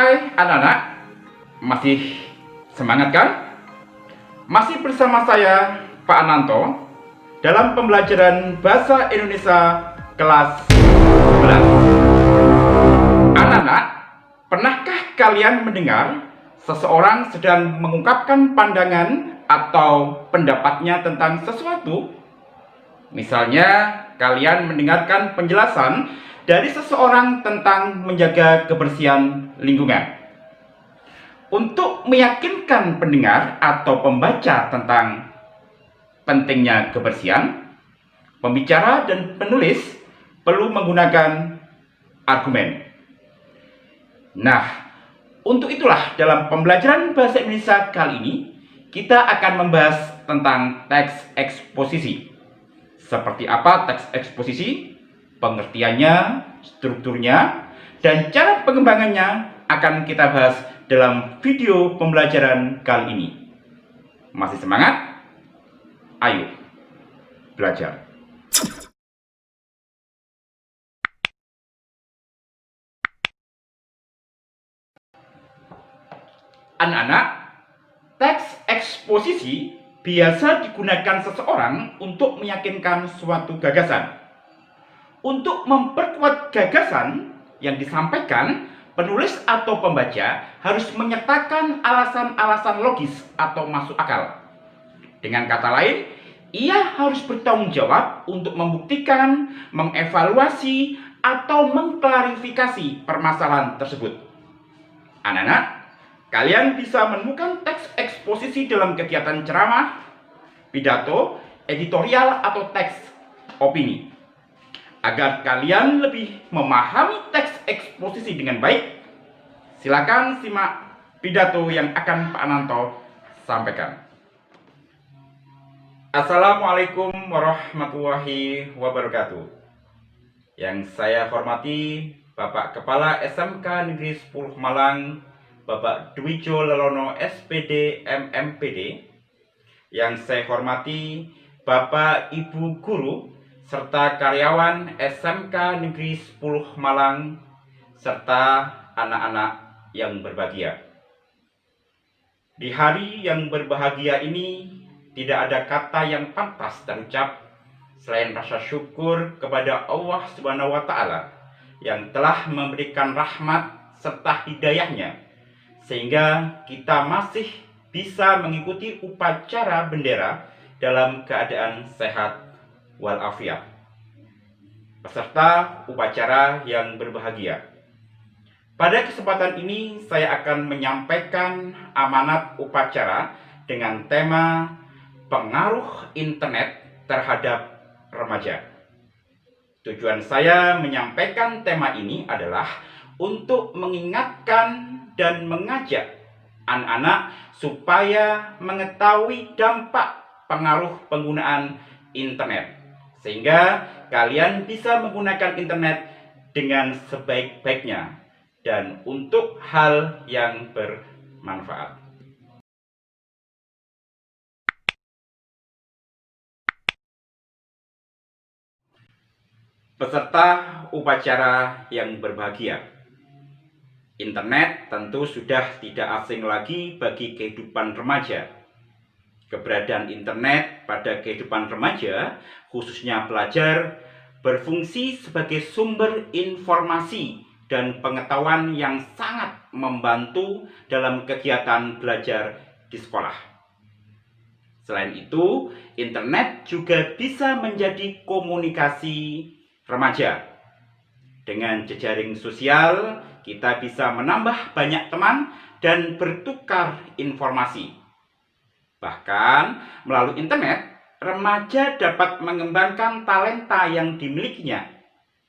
Hai anak-anak, masih semangat kan? Masih bersama saya Pak Ananto dalam pembelajaran Bahasa Indonesia kelas 11. Anak-anak, pernahkah kalian mendengar seseorang sedang mengungkapkan pandangan atau pendapatnya tentang sesuatu? Misalnya, kalian mendengarkan penjelasan dari seseorang tentang menjaga kebersihan lingkungan. Untuk meyakinkan pendengar atau pembaca tentang pentingnya kebersihan, pembicara dan penulis perlu menggunakan argumen. Nah, untuk itulah dalam pembelajaran bahasa Indonesia kali ini, kita akan membahas tentang teks eksposisi. Seperti apa teks eksposisi, pengertiannya, strukturnya, dan cara pengembangannya akan kita bahas dalam video pembelajaran kali ini. Masih semangat? Ayo, belajar. Anak-anak, teks eksposisi biasa digunakan seseorang untuk meyakinkan suatu gagasan. Untuk memperkuat gagasan yang disampaikan, penulis atau pembaca harus menyertakan alasan-alasan logis atau masuk akal. Dengan kata lain, ia harus bertanggung jawab untuk membuktikan, mengevaluasi, atau mengklarifikasi permasalahan tersebut. Anak-anak, kalian bisa menemukan teks eksposisi dalam kegiatan ceramah, pidato, editorial, atau teks opini. Agar kalian lebih memahami teks eksposisi dengan baik, silakan simak pidato yang akan Pak Ananto sampaikan. Assalamualaikum warahmatullahi wabarakatuh. Yang saya hormati Bapak Kepala SMK Negeri 10 Malang, Bapak Dwijo Lelono SPD MMPD. Yang saya hormati Bapak Ibu Guru serta karyawan SMK Negeri 10 Malang, serta anak-anak yang berbahagia. Di hari yang berbahagia ini, tidak ada kata yang pantas terucap selain rasa syukur kepada Allah Subhanahu wa Ta'ala yang telah memberikan rahmat serta hidayahnya, sehingga kita masih bisa mengikuti upacara bendera dalam keadaan sehat walafiat. Peserta upacara yang berbahagia, pada kesempatan ini saya akan menyampaikan amanat upacara dengan tema pengaruh internet terhadap remaja. Tujuan saya menyampaikan tema ini adalah untuk mengingatkan dan mengajak anak-anak supaya mengetahui dampak pengaruh penggunaan internet, sehingga kalian bisa menggunakan internet dengan sebaik-baiknya dan untuk hal yang bermanfaat. Peserta upacara yang berbahagia, internet tentu sudah tidak asing lagi bagi kehidupan remaja. Keberadaan internet pada kehidupan remaja, khususnya pelajar, berfungsi sebagai sumber informasi dan pengetahuan yang sangat membantu dalam kegiatan belajar di sekolah. Selain itu, internet juga bisa menjadi komunikasi remaja. Dengan jejaring sosial, kita bisa menambah banyak teman dan bertukar informasi. Bahkan melalui internet, remaja dapat mengembangkan talenta yang dimilikinya,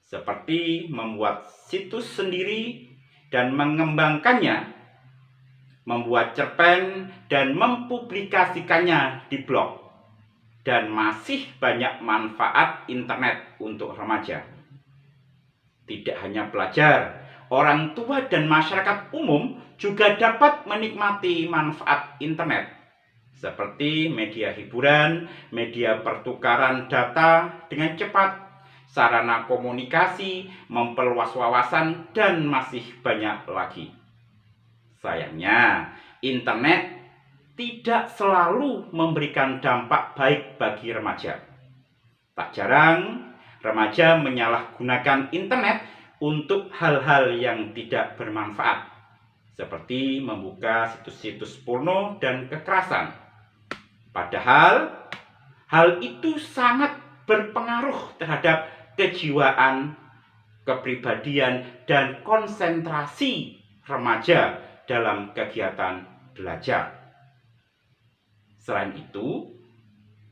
seperti membuat situs sendiri dan mengembangkannya, membuat cerpen dan mempublikasikannya di blog, dan masih banyak manfaat internet untuk remaja. Tidak hanya pelajar, orang tua dan masyarakat umum juga dapat menikmati manfaat internet, seperti media hiburan, media pertukaran data dengan cepat, sarana komunikasi, memperluas wawasan, dan masih banyak lagi. Sayangnya, internet tidak selalu memberikan dampak baik bagi remaja. Tak jarang, remaja menyalahgunakan internet untuk hal-hal yang tidak bermanfaat, seperti membuka situs-situs porno dan kekerasan. Padahal, hal itu sangat berpengaruh terhadap kejiwaan, kepribadian, dan konsentrasi remaja dalam kegiatan belajar. Selain itu,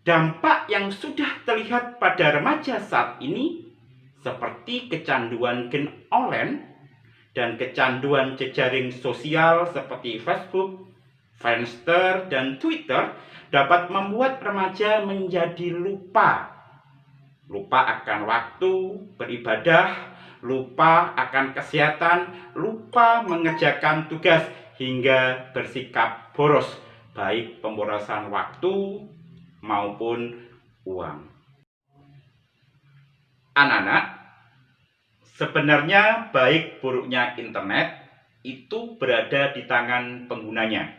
dampak yang sudah terlihat pada remaja saat ini, seperti kecanduan game online dan kecanduan jejaring sosial seperti Facebook, Friendster, dan Twitter, dapat membuat remaja menjadi lupa akan waktu beribadah, lupa akan kesehatan, lupa mengerjakan tugas, hingga bersikap boros, baik pemborosan waktu maupun uang. Anak-anak, sebenarnya baik buruknya internet itu berada di tangan penggunanya.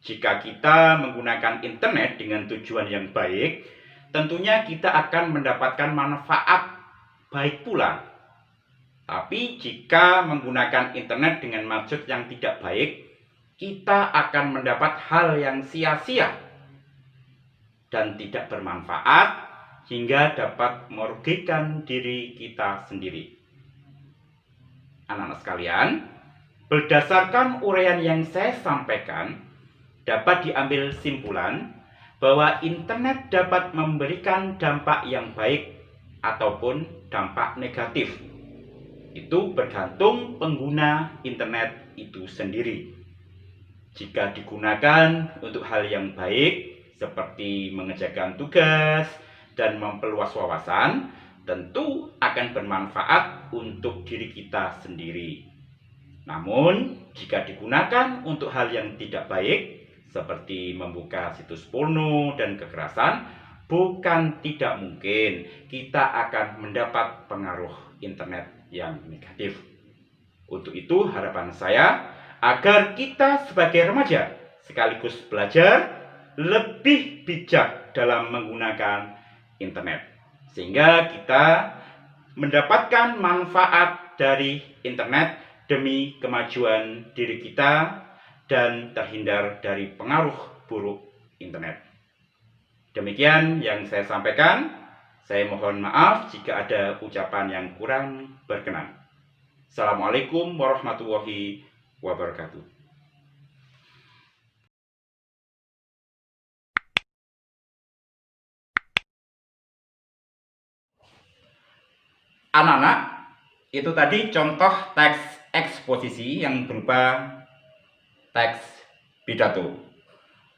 Jika kita menggunakan internet dengan tujuan yang baik, tentunya kita akan mendapatkan manfaat baik pula. Tapi jika menggunakan internet dengan maksud yang tidak baik, kita akan mendapat hal yang sia-sia dan tidak bermanfaat, hingga dapat merugikan diri kita sendiri. Anak-anak sekalian, berdasarkan uraian yang saya sampaikan, dapat diambil simpulan bahwa internet dapat memberikan dampak yang baik ataupun dampak negatif. Itu bergantung pengguna internet itu sendiri. Jika digunakan untuk hal yang baik, seperti mengerjakan tugas dan memperluas wawasan, tentu akan bermanfaat untuk diri kita sendiri. Namun, jika digunakan untuk hal yang tidak baik, seperti membuka situs porno dan kekerasan, bukan tidak mungkin kita akan mendapat pengaruh internet yang negatif. Untuk itu, harapan saya agar kita sebagai remaja sekaligus belajar lebih bijak dalam menggunakan internet, sehingga kita mendapatkan manfaat dari internet demi kemajuan diri kita dan terhindar dari pengaruh buruk internet. Demikian yang saya sampaikan. Saya mohon maaf jika ada ucapan yang kurang berkenan. Assalamualaikum warahmatullahi wabarakatuh. Anak-anak, itu tadi contoh teks eksposisi yang berupa teks pidato.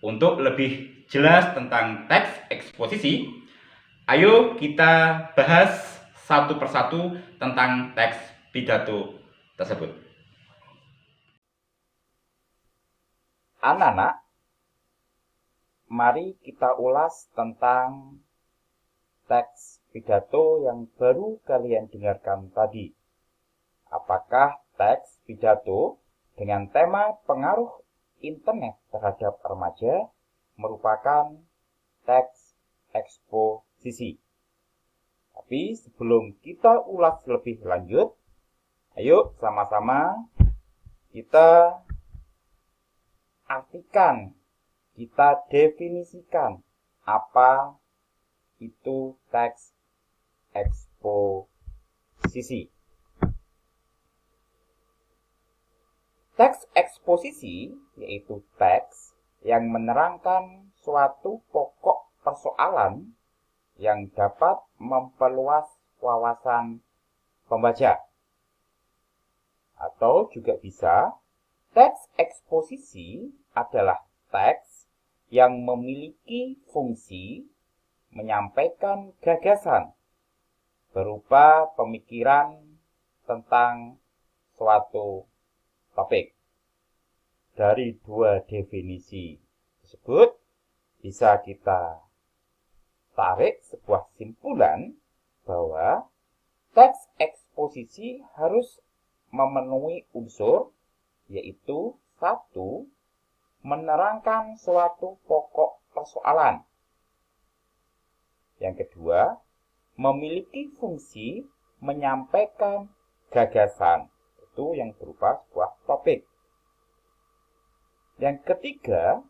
Untuk lebih jelas tentang teks eksposisi, ayo kita bahas satu persatu tentang teks pidato tersebut. Anak-anak, mari kita ulas tentang teks pidato yang baru kalian dengarkan tadi. Apakah teks pidato dengan tema pengaruh internet terhadap remaja merupakan teks eksposisi? Tapi sebelum kita ulas lebih lanjut, ayo sama-sama kita artikan, kita definisikan apa itu teks eksposisi. Teks eksposisi yaitu teks yang menerangkan suatu pokok persoalan yang dapat memperluas wawasan pembaca. Atau juga bisa, teks eksposisi adalah teks yang memiliki fungsi menyampaikan gagasan berupa pemikiran tentang suatu topik. Dari dua definisi tersebut bisa kita tarik sebuah simpulan bahwa teks eksposisi harus memenuhi unsur, yaitu Satu, menerangkan suatu pokok persoalan. Yang kedua, memiliki fungsi menyampaikan gagasan. Itu yang berupa sebuah topik. Yang ketiga,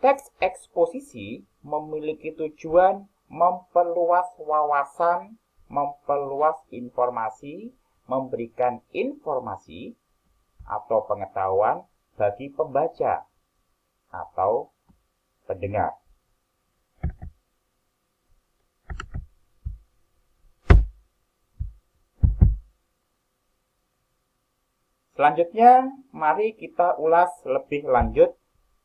teks eksposisi memiliki tujuan memperluas wawasan, memperluas informasi, memberikan informasi atau pengetahuan bagi pembaca atau pendengar. Selanjutnya, mari kita ulas lebih lanjut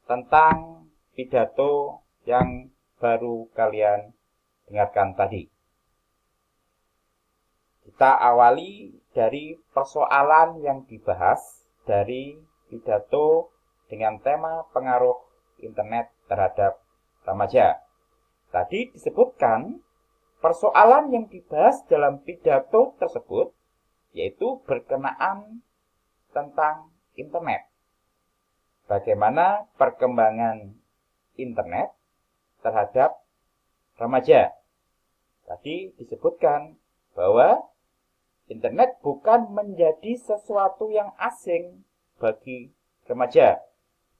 tentang pidato yang baru kalian dengarkan tadi. Kita awali dari persoalan yang dibahas dari pidato dengan tema pengaruh internet terhadap remaja. Tadi disebutkan persoalan yang dibahas dalam pidato tersebut yaitu berkenaan tentang internet. Bagaimana perkembangan internet terhadap remaja. Tadi disebutkan bahwa internet bukan menjadi sesuatu yang asing bagi remaja.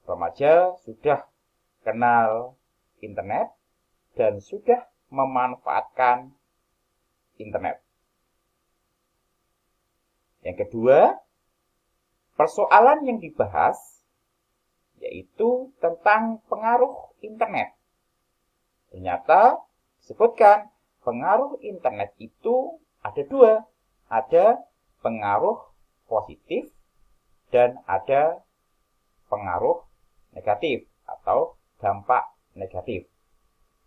Remaja sudah kenal internet dan sudah memanfaatkan internet. Yang kedua, persoalan yang dibahas yaitu tentang pengaruh internet. Ternyata disebutkan pengaruh internet itu ada dua. Ada pengaruh positif dan ada pengaruh negatif atau dampak negatif.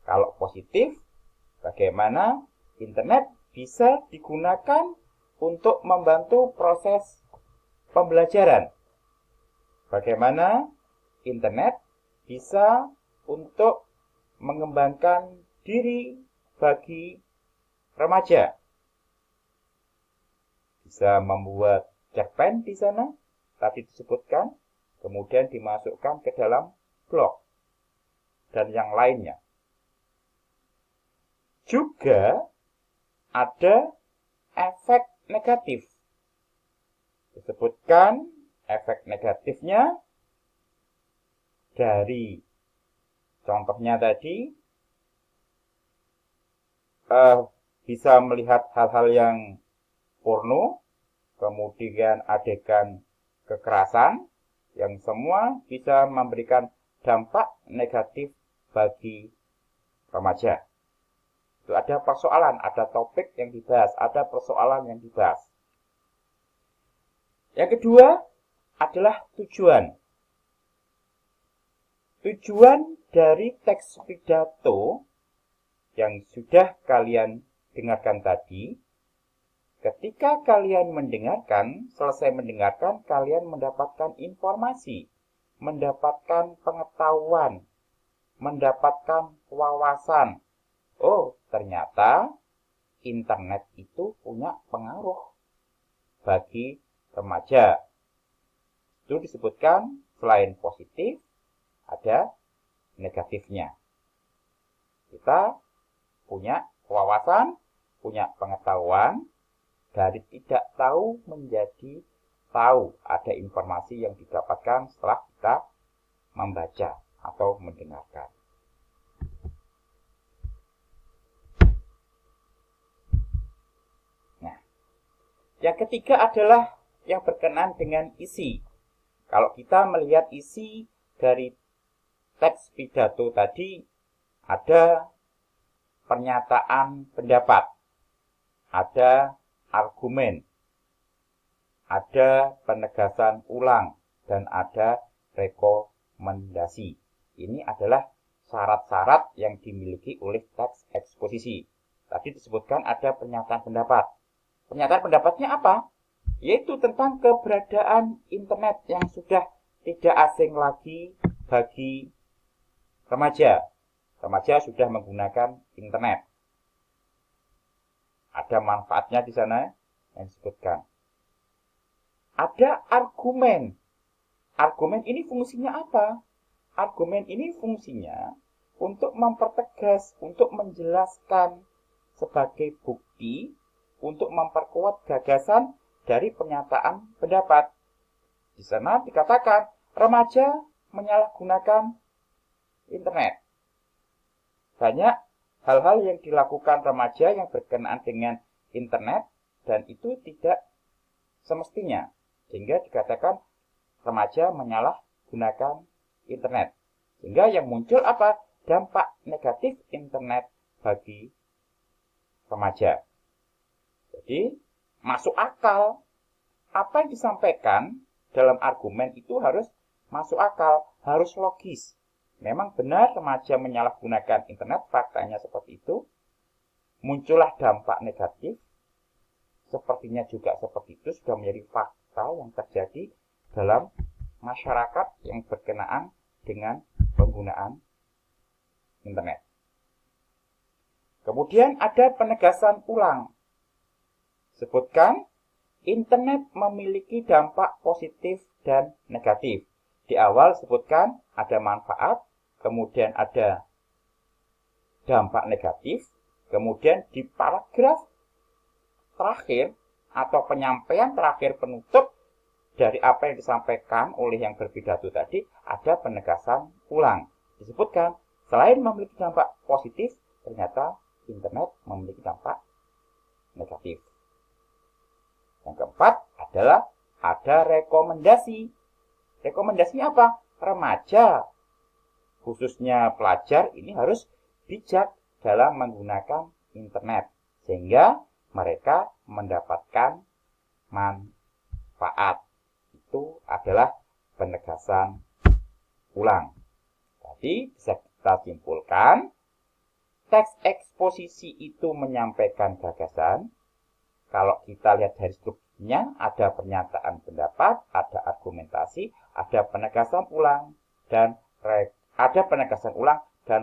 Kalau positif, bagaimana internet bisa digunakan untuk membantu proses pembelajaran. Bagaimana internet bisa untuk mengembangkan diri bagi remaja. Bisa membuat cerpen di sana, tadi disebutkan, kemudian dimasukkan ke dalam blog dan yang lainnya. Juga ada efek negatif. Disebutkan efek negatifnya dari contohnya tadi bisa melihat hal-hal yang porno, kemudian adegan kekerasan, yang semua bisa memberikan dampak negatif bagi remaja. Itu ada persoalan, ada topik yang dibahas, ada persoalan yang dibahas. Yang kedua adalah tujuan. Tujuan dari teks pidato yang sudah kalian dengarkan tadi, ketika kalian mendengarkan, selesai mendengarkan, kalian mendapatkan informasi, mendapatkan pengetahuan, mendapatkan wawasan. Oh, ternyata internet itu punya pengaruh bagi remaja. Itu disebutkan selain positif, ada negatifnya. Kita punya wawasan, punya pengetahuan, dari tidak tahu menjadi tahu. Ada informasi yang didapatkan setelah kita membaca atau mendengarkan. Nah, yang ketiga adalah yang berkenaan dengan isi. Kalau kita melihat isi dari teks pidato tadi, ada pernyataan pendapat, ada argumen, ada penegasan ulang, dan ada rekomendasi. Ini adalah syarat-syarat yang dimiliki oleh teks eksposisi. Tadi disebutkan ada pernyataan pendapat. Pernyataan pendapatnya apa? Yaitu tentang keberadaan internet yang sudah tidak asing lagi bagi remaja. Remaja sudah menggunakan internet. Ada manfaatnya di sana yang disebutkan. Ada argumen. Argumen ini fungsinya apa? Argumen ini fungsinya untuk mempertegas, untuk menjelaskan sebagai bukti, untuk memperkuat gagasan dari pernyataan pendapat. Di sana dikatakan remaja menyalahgunakan internet. Banyak hal-hal yang dilakukan remaja yang berkenaan dengan internet dan itu tidak semestinya. Sehingga dikatakan remaja menyalahgunakan internet. Sehingga yang muncul apa? Dampak negatif internet bagi remaja. Jadi, masuk akal. Apa yang disampaikan dalam argumen itu harus masuk akal, harus logis. Memang benar remaja menyalahgunakan internet, faktanya seperti itu. Muncullah dampak negatif. Sepertinya juga seperti itu, sudah menjadi fakta yang terjadi dalam masyarakat yang berkenaan dengan penggunaan internet. Kemudian ada penegasan ulang. Sebutkan, internet memiliki dampak positif dan negatif. Di awal sebutkan ada manfaat, kemudian ada dampak negatif, kemudian di paragraf terakhir atau penyampaian terakhir penutup dari apa yang disampaikan oleh yang berpidato tadi, ada penegasan ulang. Disebutkan, selain memiliki dampak positif, ternyata internet memiliki dampak negatif. Yang keempat adalah ada rekomendasi. Rekomendasinya apa? Remaja, khususnya pelajar, ini harus bijak dalam menggunakan internet. Sehingga mereka mendapatkan manfaat. Itu adalah penegasan ulang. Jadi bisa kita simpulkan, teks eksposisi itu menyampaikan gagasan. Kalau kita lihat dari strukturnya, ada pernyataan pendapat, ada argumentasi, ada penegasan ulang dan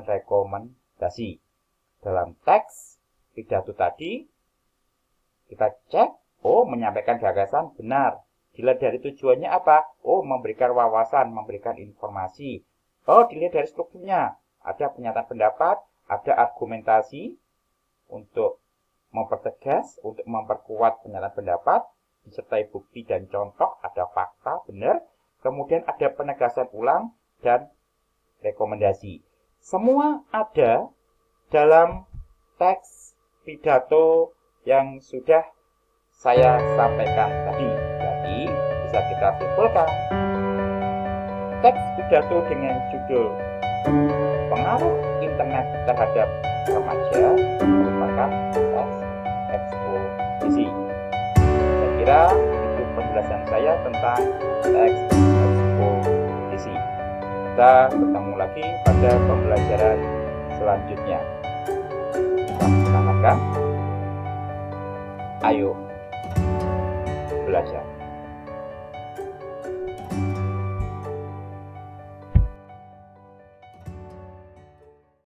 rekomendasi. Dalam teks pidato tadi, kita cek, menyampaikan gagasan benar. Dilihat dari tujuannya apa? Memberikan wawasan, memberikan informasi. Dilihat dari strukturnya. Ada pernyataan pendapat, ada argumentasi untuk mempertegas, untuk memperkuat pernyataan pendapat, disertai bukti dan contoh, ada fakta, benar. Kemudian ada penegasan ulang dan rekomendasi. Semua ada dalam teks pidato yang sudah saya sampaikan tadi. Jadi, bisa kita simpulkan, teks pidato dengan judul Pengaruh Internet Terhadap Remaja merupakan teks eksposisi. Saya kira itu penjelasan saya tentang teks eksposisi. Kita bertemu lagi pada pembelajaran selanjutnya. Kita ayo belajar.